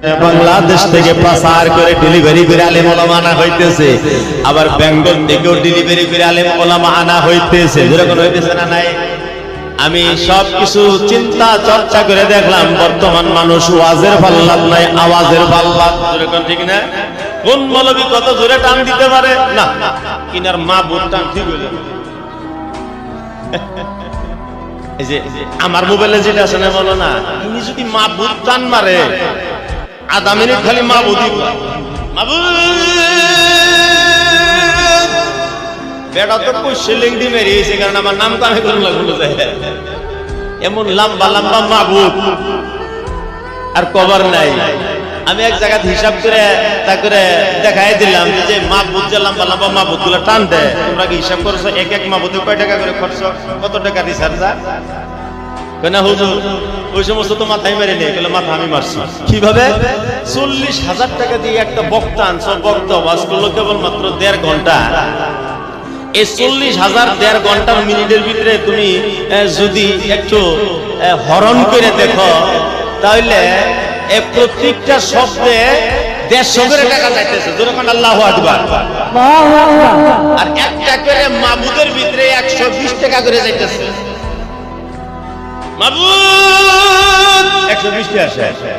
বাংলাদেশ থেকে প্রচার করে ডেলিভারি করে আলেম ওলামা আনা হইতেছে, আবার বেঙ্গল থেকেও ডেলিভারি করে আলেম ওলামা আনা হইতেছে। যেরকম হইতেছে না নাই? আমি সবকিছু চিন্তা চর্চা করে দেখলাম, বর্তমান মানুষ ওয়াজের পাল্লাত নাই, আওয়াজের পাল্লাত। যেরকম ঠিক না? কোন মৌলবী কত জোরে টান দিতে পারে না, কিনার মা বুট টান ঠিক হইল। এই যে আমার মোবাইলে যেটা আছে না, বলো না, ইনি যদি মা বুট টান মারে, আধা মিনিট খালি মা বুদ্ধি বেটা তো কইছে লিংডি মেরিয়েছে, কারণ আমার নাম তো আমি করলাম এমন লম্বা লম্বা মাহবুব আর কবর নাই। আমি এক জায়গায় হিসাব করে তা করে দেখাই দিলাম যে মাহবুব যে লম্বা লম্বা মাহবুব গুলো টান দেয়, তোমরা কি হিসাব করছো এক এক মাহবুবে কয় টাকা করে খরচ, কত টাকা রিচার্জ? না হুজুর ওই সমস্ত তো মাথায় মেরে নেই, মাথা আমি মারছি। কিভাবে? 40,000 টাকা দিয়ে একটা বক্তা আনছো, বক্তা ওয়াজ করলো কেবলমাত্র 1.5 ঘন্টা। এই 40,000 1.5 ঘন্টার মিনিটের ভিতরে তুমি যদি একটু হরণ করে দেখো, তাহলে প্রত্যেকটা শব্দে 150 করে টাকা যাইতেছে। যেরকম আল্লাহু আকবার, আর একটা করে মাহবুদের ভিতরে 120 টাকা করে যাইতেছে। মাহবুব 120 টাকা আসে।